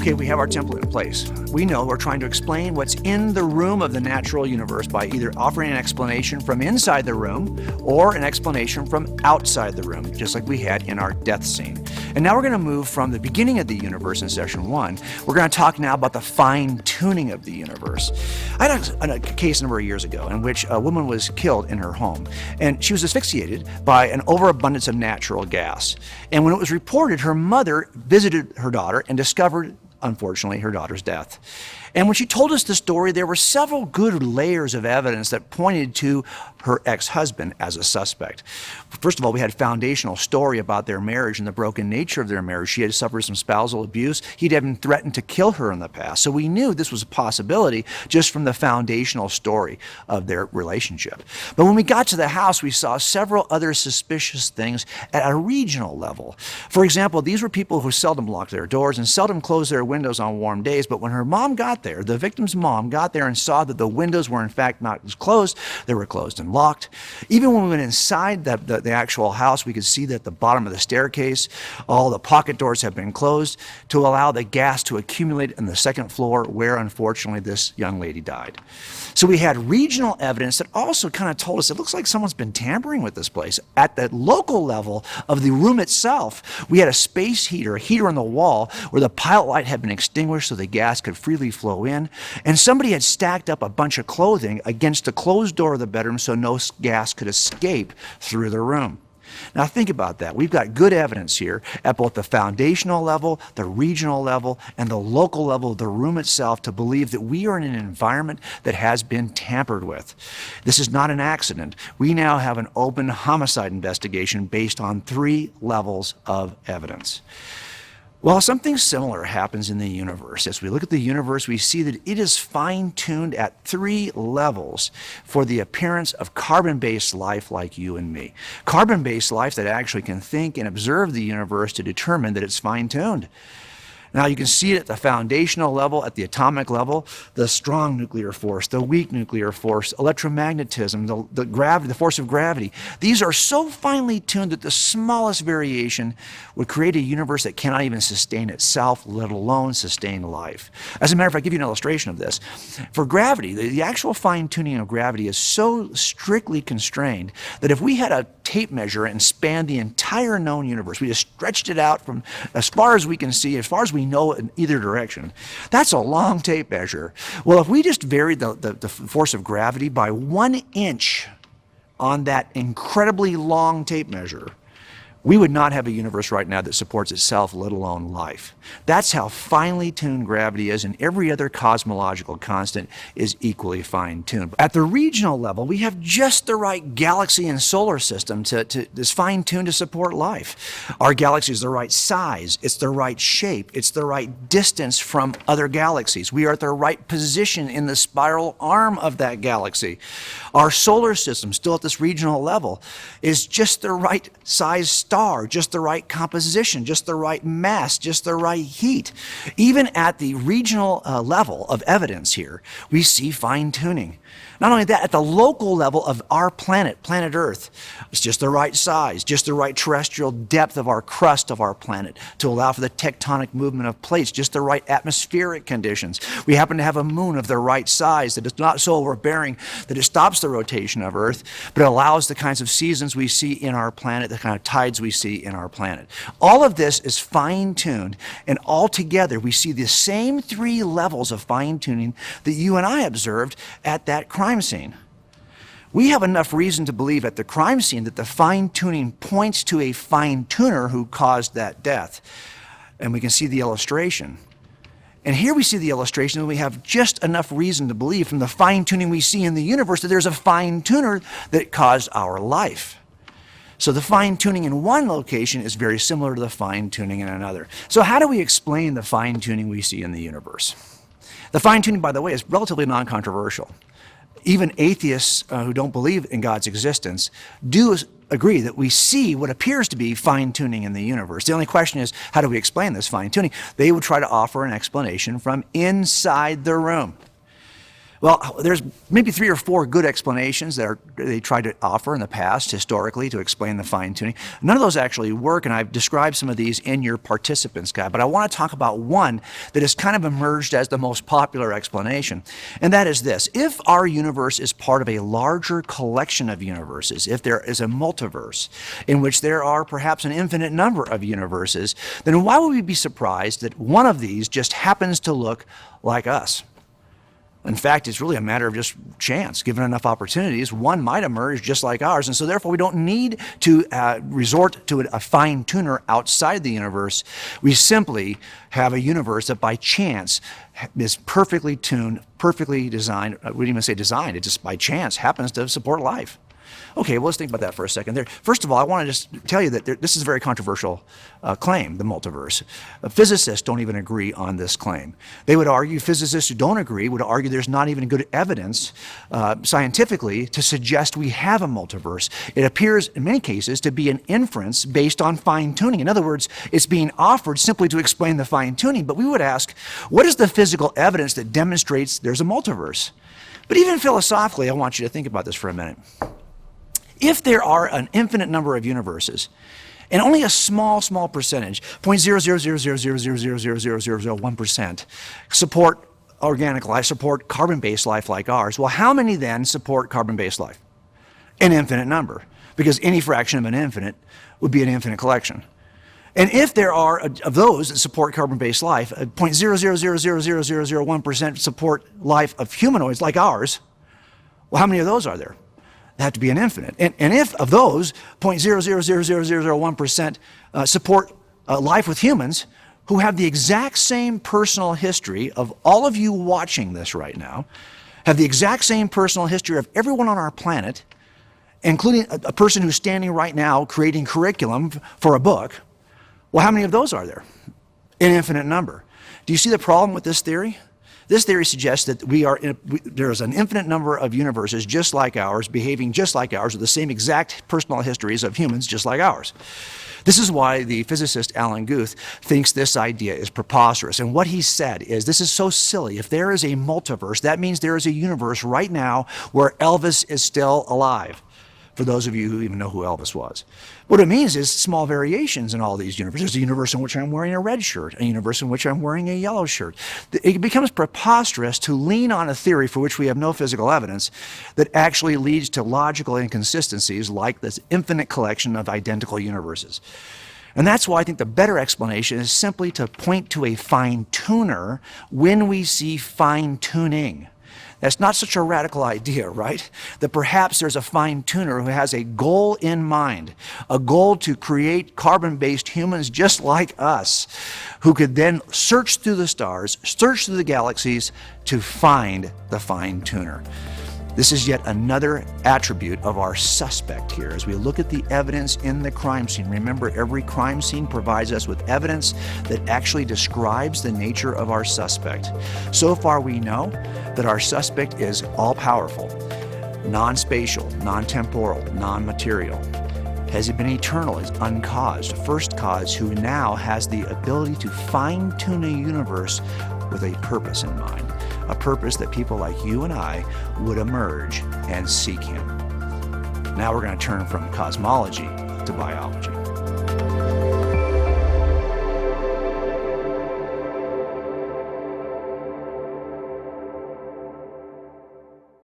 Okay, we have our template in place. We know we're trying to explain what's in the room of the natural universe by either offering an explanation from inside the room or an explanation from outside the room, just like we had in our death scene. And now we're going to move from the beginning of the universe in session 1. We're going to talk now about the fine-tuning of the universe. I had a case a number of years ago in which a woman was killed in her home, and she was asphyxiated by an overabundance of natural gas. And when it was reported, her mother visited her daughter and discovered, unfortunately, her daughter's death. And when she told us the story, there were several good layers of evidence that pointed to her ex-husband as a suspect. First of all, we had a foundational story about their marriage and the broken nature of their marriage. She had suffered some spousal abuse. He'd even threatened to kill her in the past. So we knew this was a possibility just from the foundational story of their relationship. But when we got to the house, we saw several other suspicious things at a regional level. For example, these were people who seldom locked their doors and seldom closed their windows on warm days. But when her mom got there, the victim's mom got there and saw that the windows were in fact not closed, they were closed and locked. Even when we went inside the actual house, we could see that at the bottom of the staircase, all the pocket doors have been closed to allow the gas to accumulate on the second floor where, unfortunately, this young lady died. So we had regional evidence that also kind of told us it looks like someone's been tampering with this place. At the local level of the room itself, we had a space heater, a heater on the wall where the pilot light had been extinguished so the gas could freely flow in, and somebody had stacked up a bunch of clothing against the closed door of the bedroom so no gas could escape through the room. Now think about that. We've got good evidence here at both the foundational level, the regional level, and the local level of the room itself to believe that we are in an environment that has been tampered with. This is not an accident. We now have an open homicide investigation based on 3 levels of evidence. Well, something similar happens in the universe. As we look at the universe, we see that it is fine-tuned at 3 levels for the appearance of carbon-based life like you and me. Carbon-based life that actually can think and observe the universe to determine that it's fine-tuned. Now you can see it at the foundational level, at the atomic level, the strong nuclear force, the weak nuclear force, electromagnetism, the gravity, the force of gravity. These are so finely tuned that the smallest variation would create a universe that cannot even sustain itself, let alone sustain life. As a matter of fact, I'll give you an illustration of this. For gravity, the actual fine-tuning of gravity is so strictly constrained that if we had a tape measure and spanned the entire known universe, we just stretched it out from as far as we can see, as far as we know in either direction. That's a long tape measure. Well, if we just varied the force of gravity by 1 inch on that incredibly long tape measure, we would not have a universe right now that supports itself, let alone life. That's how finely tuned gravity is, and every other cosmological constant is equally fine-tuned. At the regional level, we have just the right galaxy and solar system that's fine-tuned to support life. Our galaxy is the right size, it's the right shape, it's the right distance from other galaxies. We are at the right position in the spiral arm of that galaxy. Our solar system, still at this regional level, is just the right size star, just the right composition, just the right mass, just the right heat. Even at the regional level of evidence here, we see fine-tuning. Not only that, at the local level of our planet, planet Earth, it's just the right size, just the right terrestrial depth of our crust of our planet to allow for the tectonic movement of plates, just the right atmospheric conditions. We happen to have a moon of the right size that is not so overbearing that it stops the rotation of Earth, but it allows the kinds of seasons we see in our planet, the kind of tides we see in our planet. All of this is fine-tuned, and altogether we see the same 3 levels of fine-tuning that you and I observed at that crime scene. We have enough reason to believe at the crime scene that the fine-tuning points to a fine-tuner who caused that death. And we can see the illustration. And here we see the illustration and we have just enough reason to believe from the fine-tuning we see in the universe that there's a fine-tuner that caused our life. So the fine-tuning in one location is very similar to the fine-tuning in another. So how do we explain the fine-tuning we see in the universe? The fine-tuning, by the way, is relatively non-controversial. Even atheists who don't believe in God's existence do agree that we see what appears to be fine-tuning in the universe. The only question is, how do we explain this fine-tuning? They would try to offer an explanation from inside the room. Well, there's maybe 3 or 4 good explanations that they tried to offer in the past, historically, to explain the fine-tuning. None of those actually work, and I've described some of these in your participants guide. But I want to talk about one that has kind of emerged as the most popular explanation, and that is this. If our universe is part of a larger collection of universes, if there is a multiverse in which there are perhaps an infinite number of universes, then why would we be surprised that one of these just happens to look like us? In fact, it's really a matter of just chance. Given enough opportunities, one might emerge just like ours, and so therefore we don't need to resort to a fine-tuner outside the universe. We simply have a universe that by chance is perfectly tuned, perfectly designed. We didn't even say designed, it just by chance happens to support life. Okay, well, let's think about that for a second. First of all, I want to just tell you that this is a very controversial claim, the multiverse. Physicists don't even agree on this claim. They would argue, physicists who don't agree would argue there's not even good evidence scientifically to suggest we have a multiverse. It appears in many cases to be an inference based on fine-tuning. In other words, it's being offered simply to explain the fine-tuning, but we would ask, what is the physical evidence that demonstrates there's a multiverse? But even philosophically, I want you to think about this for a minute. If there are an infinite number of universes, and only a small percentage, 0.00000000001%, support organic life, support carbon-based life like ours, well, how many then support carbon-based life? An infinite number, because any fraction of an infinite would be an infinite collection. And if there are of those that support carbon-based life, 0.0000001% support life of humanoids like ours, well, how many of those are there? They have to be an infinite. And if of those 0.0000001% support life with humans who have the exact same personal history of all of you watching this right now, have the exact same personal history of everyone on our planet, including a person who's standing right now creating curriculum for a book, well, how many of those are there? An infinite number. Do you see the problem with this theory? This theory suggests that there's an infinite number of universes just like ours, behaving just like ours, with the same exact personal histories of humans just like ours. This is why the physicist Alan Guth thinks this idea is preposterous. And what he said is, this is so silly. If there is a multiverse, that means there is a universe right now where Elvis is still alive. For those of you who even know who Elvis was. What it means is small variations in all these universes. There's a universe in which I'm wearing a red shirt, a universe in which I'm wearing a yellow shirt. It becomes preposterous to lean on a theory for which we have no physical evidence that actually leads to logical inconsistencies like this infinite collection of identical universes. And that's why I think the better explanation is simply to point to a fine-tuner when we see fine-tuning. That's not such a radical idea, right? That perhaps there's a fine-tuner who has a goal in mind, a goal to create carbon-based humans just like us, who could then search through the stars, search through the galaxies to find the fine-tuner. This is yet another attribute of our suspect here as we look at the evidence in the crime scene. Remember, every crime scene provides us with evidence that actually describes the nature of our suspect. So far, we know that our suspect is all-powerful, non-spatial, non-temporal, non-material. Has he been eternal, is uncaused, first cause, who now has the ability to fine-tune a universe with a purpose in mind. A purpose that people like you and I would emerge and seek him. Now we're going to turn from cosmology to biology.